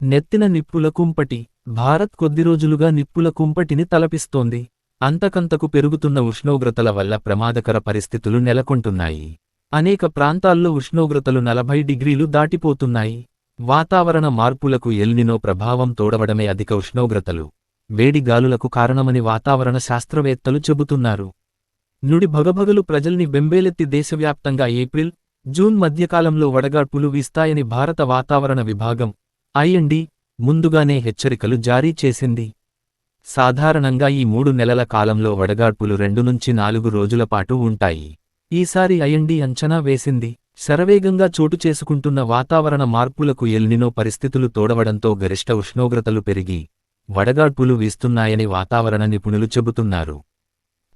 నెత్తిన నిప్పుల కుంపటి. భారత్ కొద్ది రోజులుగా నిప్పుల కుంపటిని తలపిస్తోంది. అంతకంతకు పెరుగుతున్న ఉష్ణోగ్రతల వల్ల ప్రమాదకర పరిస్థితులు నెలకొంటున్నాయి. అనేక ప్రాంతాల్లో ఉష్ణోగ్రతలు 40 డిగ్రీలు దాటిపోతున్నాయి. వాతావరణ మార్పులకు ఎల్నినో ప్రభావం తోడవడమే అధిక ఉష్ణోగ్రతలు, వేడి గాలులకు కారణమని వాతావరణ శాస్త్రవేత్తలు చెబుతున్నారు. నుడి భగభగలు ప్రజల్ని బెంబేలెత్తి దేశవ్యాప్తంగా ఏప్రిల్, జూన్ మధ్యకాలంలో వడగాడ్పులు వీస్తాయని భారత వాతావరణ విభాగం ఐఎండీ ముందుగానే హెచ్చరికలు జారీ చేసింది. సాధారణంగా ఈ 3 నెలల కాలంలో వడగాడ్పులు 2 నుంచి 4 రోజుల పాటు ఉంటాయి. ఈసారి ఐఎండీ అంచనా వేసింది. శరవేగంగా చోటు చేసుకుంటున్న వాతావరణ మార్పులకు ఎల్నినో పరిస్థితులు తోడవడంతో గరిష్ట ఉష్ణోగ్రతలు పెరిగి వడగాడ్పులు వీస్తున్నాయని వాతావరణ నిపుణులు చెబుతున్నారు.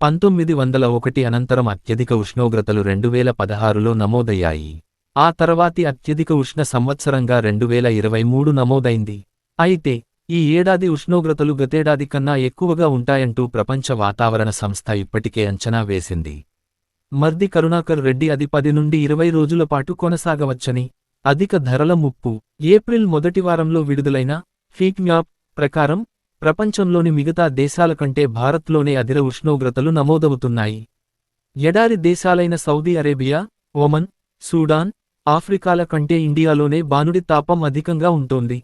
1901 అనంతరం అత్యధిక ఉష్ణోగ్రతలు 2016లో నమోదయ్యాయి. ఆ తర్వాతి అత్యధిక ఉష్ణ సంవత్సరంగా 2023 నమోదైంది. అయితే ఈ ఏడాది ఉష్ణోగ్రతలు గతేడాది కన్నా ఎక్కువగా ఉంటాయంటూ ప్రపంచ వాతావరణ సంస్థ ఇప్పటికే అంచనా వేసింది. మర్ది కరుణాకర్ రెడ్డి అది 10 నుండి 20 రోజుల పాటు కొనసాగవచ్చని, అధిక ధరల ముప్పు. ఏప్రిల్ మొదటి వారంలో విడుదలైన హీట్ మ్యాప్ ప్రకారం ప్రపంచంలోని మిగతా దేశాల కంటే భారత్లోనే అధిక ఉష్ణోగ్రతలు నమోదవుతున్నాయి. ఎడారి దేశాలైన సౌదీ అరేబియా, ఒమన్, సూడాన్, ఆఫ్రికాల కంటే ఇండియాలోనే బానుడి తాపం అధికంగా ఉంటోంది.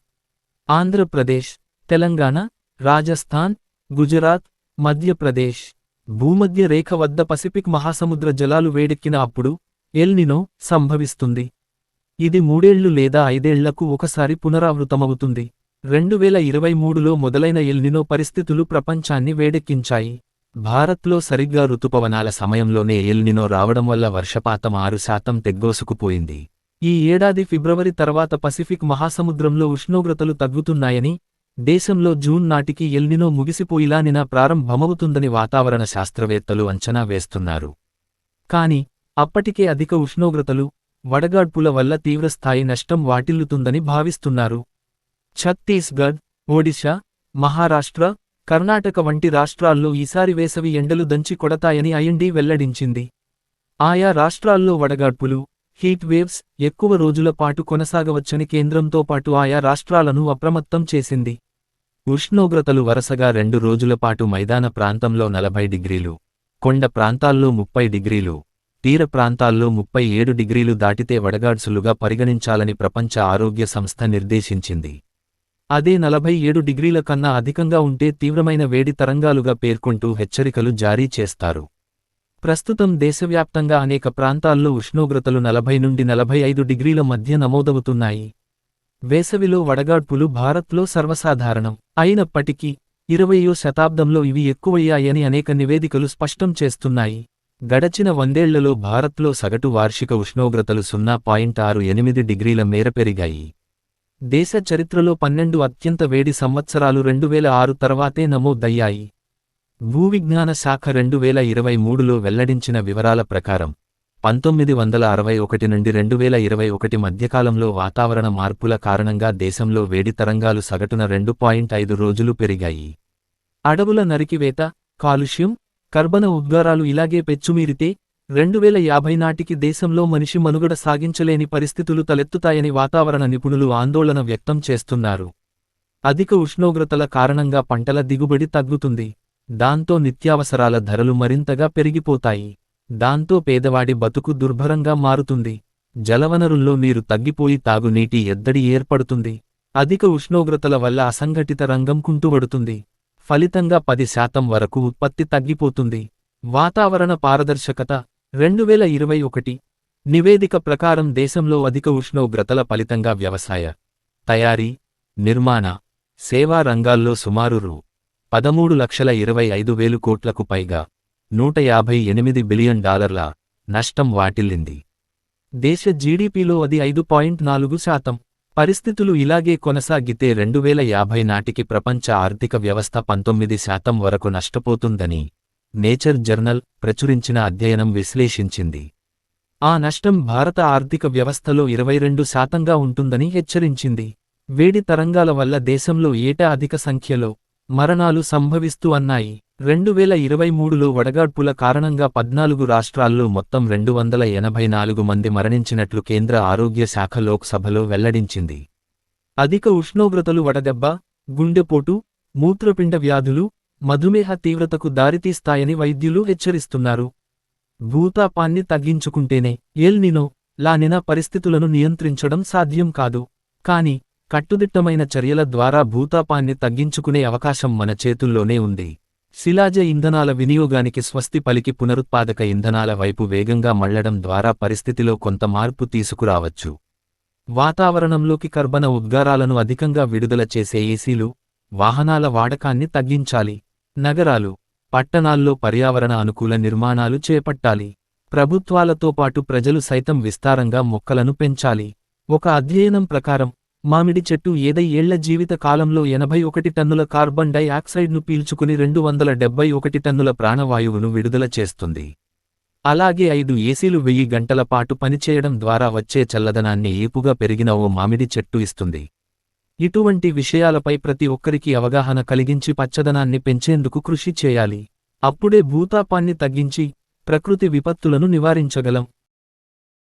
ఆంధ్రప్రదేశ్, తెలంగాణ, రాజస్థాన్, గుజరాత్, మధ్యప్రదేశ్, భూమధ్య రేఖ వద్ద పసిఫిక్ మహాసముద్ర జలాలు వేడెక్కిన అప్పుడు ఎల్నినో సంభవిస్తుంది. ఇది 3 ఏళ్లు లేదా 5 ఏళ్లకు ఒకసారి పునరావృతమవుతుంది. 2023లో మొదలైన ఎల్నినో పరిస్థితులు ప్రపంచాన్ని వేడెక్కించాయి. భారత్లో సరిగ్గా రుతుపవనాల సమయంలోనే ఎల్నినో రావడం వల్ల వర్షపాతం 6% తెగ్గోసుకుపోయింది. ఈ ఏడాది ఫిబ్రవరి తర్వాత పసిఫిక్ మహాసముద్రంలో ఉష్ణోగ్రతలు తగ్గుతున్నాయని, దేశంలో జూన్ నాటికి ఎల్నినో ముగిసిపోయిలానినా ప్రారంభమవుతుందని వాతావరణ శాస్త్రవేత్తలు అంచనా వేస్తున్నారు. కాని అప్పటికే అధిక ఉష్ణోగ్రతలు, వడగాడ్పుల వల్ల తీవ్రస్థాయి నష్టం వాటిల్లుతుందని భావిస్తున్నారు. ఛత్తీస్గఢ్, ఒడిశా, మహారాష్ట్ర, కర్ణాటక వంటి రాష్ట్రాల్లో ఈసారి వేసవి ఎండలు దంచి కొడతాయని ఐఎండీ వెల్లడించింది. ఆయా రాష్ట్రాల్లో వడగాడ్పులు, హీట్ వేవ్స్ ఎక్కువ రోజుల పాటు కొనసాగవచ్చని కేంద్రంతో పాటు ఆయా రాష్ట్రాలను అప్రమత్తం చేసింది. ఉష్ణోగ్రతలు వరుసగా 2 రోజుల పాటు మైదాన ప్రాంతంలో 40 డిగ్రీలు, కొండ ప్రాంతాల్లో 30 డిగ్రీలు, తీర ప్రాంతాల్లో 37 డిగ్రీలు దాటితే వడగాడ్సులుగా పరిగణించాలని ప్రపంచ ఆరోగ్య సంస్థ నిర్దేశించింది. అదే 47 డిగ్రీల కన్నా అధికంగా ఉంటే తీవ్రమైన వేడి తరంగాలుగా పేర్కొంటూ హెచ్చరికలు జారీ చేస్తారు. ప్రస్తుతం దేశవ్యాప్తంగా అనేక ప్రాంతాల్లో ఉష్ణోగ్రతలు 40 నుండి 45 డిగ్రీల మధ్య నమోదవుతున్నాయి. వేసవిలో వడగాడ్పులు భారత్లో సర్వసాధారణం. అయినప్పటికీ 20వ శతాబ్దంలో ఇవి ఎక్కువయ్యాయని అనేక నివేదికలు స్పష్టం చేస్తున్నాయి. గడచిన 100 ఏళ్లలో భారత్లో సగటు వార్షిక ఉష్ణోగ్రతలు 0.68 డిగ్రీల మేర పెరిగాయి. దేశ చరిత్రలో 12 అత్యంత వేడి సంవత్సరాలు 2006 తర్వాతే నమోదయ్యాయి. భూవిజ్ఞాన శాఖ 2023లో వెల్లడించిన వివరాల ప్రకారం 1961 నుండి 2021 మధ్యకాలంలో వాతావరణ మార్పుల కారణంగా దేశంలో వేడి తరంగాలు సగటున 2.5 రోజులు పెరిగాయి. అడవుల నరికివేత, కాలుష్యం, కర్బన ఉద్గారాలు ఇలాగే పెచ్చుమీరితే 2050 నాటికి దేశంలో మనిషి మనుగడ సాగించలేని పరిస్థితులు తలెత్తుతాయని వాతావరణ నిపుణులు ఆందోళన వ్యక్తం చేస్తున్నారు. అధిక ఉష్ణోగ్రతల కారణంగా పంటల దిగుబడి తగ్గుతుంది. దాంతో నిత్యావసరాల ధరలు మరింతగా పెరిగిపోతాయి. దాంతో పేదవాడి బతుకు దుర్భరంగా మారుతుంది. జలవనరుల్లో నీరు తగ్గిపోయి తాగునీటి ఎద్దడి ఏర్పడుతుంది. అధిక ఉష్ణోగ్రతల వల్ల అసంఘటిత రంగం కుంటుపడుతుంది. ఫలితంగా 10% వరకు ఉత్పత్తి తగ్గిపోతుంది. వాతావరణ పారదర్శకత 2021 నివేదిక ప్రకారం దేశంలో అధిక ఉష్ణోగ్రతల ఫలితంగా వ్యవసాయ, తయారీ, నిర్మాణ, సేవా రంగాల్లో సుమారు $13,25,000 కోట్లకు పైగా $158 బిలియన్ నష్టం వాటిల్లింది. దేశ జీడీపీలో అది 5.4%. పరిస్థితులు ఇలాగే కొనసాగితే 2050 నాటికి ప్రపంచ ఆర్థిక వ్యవస్థ 19% వరకు నష్టపోతుందని నేచర్ జర్నల్ ప్రచురించిన అధ్యయనం విశ్లేషించింది. ఆ నష్టం భారత ఆర్థిక వ్యవస్థలో 22%గా ఉంటుందని హెచ్చరించింది. వేడి తరంగాల వల్ల దేశంలో ఏటా అధిక సంఖ్యలో మరణాలు సంభవిస్తూ అన్నాయి. 2023లో వడగాడ్పుల కారణంగా 14 రాష్ట్రాల్లో మొత్తం 284 మంది మరణించినట్లు కేంద్ర ఆరోగ్య శాఖ లోక్సభలో వెల్లడించింది. అధిక ఉష్ణోగ్రతలు వడదెబ్బ, గుండెపోటు, మూత్రపిండ వ్యాధులు, మధుమేహ తీవ్రతకు దారితీస్తాయని వైద్యులు హెచ్చరిస్తున్నారు. భూతాపాన్ని తగ్గించుకుంటేనే ఎల్ నినో, లా నినా పరిస్థితులను నియంత్రించడం సాధ్యం కాదు. కాని, కట్టుదిట్టమైన చర్యల ద్వారా భూతాపాన్ని తగ్గించుకునే అవకాశం మన చేతుల్లోనే ఉంది. శిలాజ ఇంధనాల వినియోగానికి స్వస్తి పలికి పునరుత్పాదక ఇంధనాల వైపు వేగంగా మళ్లడం ద్వారా పరిస్థితిలో కొంత మార్పు తీసుకురావచ్చు. వాతావరణంలోకి కర్బన ఉద్గారాలను అధికంగా విడుదల చేసే ఏసీలు, వాహనాల వాడకాన్ని తగ్గించాలి. నగరాలు, పట్టణాల్లో పర్యావరణ అనుకూల నిర్మాణాలు చేపట్టాలి. ప్రభుత్వాలతో పాటు ప్రజలు సైతం విస్తారంగా మొక్కలను పెంచాలి. ఒక అధ్యయనం ప్రకారం, మామిడి చెట్టు 50 ఏళ్ల జీవిత కాలంలో 81 టన్నుల కార్బన్ డై ఆక్సైడ్ను పీల్చుకుని 271 టన్నుల ప్రాణవాయువును విడుదల చేస్తుంది. అలాగే 5 ఏసీలు 1000 గంటల పాటు పనిచేయడం ద్వారా వచ్చే చల్లదనాన్ని ఏపుగా పెరిగిన ఓ మామిడి చెట్టు ఇస్తుంది. ఇటువంటి విషయాలపై ప్రతి ఒక్కరికి అవగాహన కలిగించి పచ్చదనాన్ని పెంచేందుకు కృషి చేయాలి. అప్పుడే భూతాపాన్ని తగ్గించి, ప్రకృతి విపత్తులను నివారించగలం.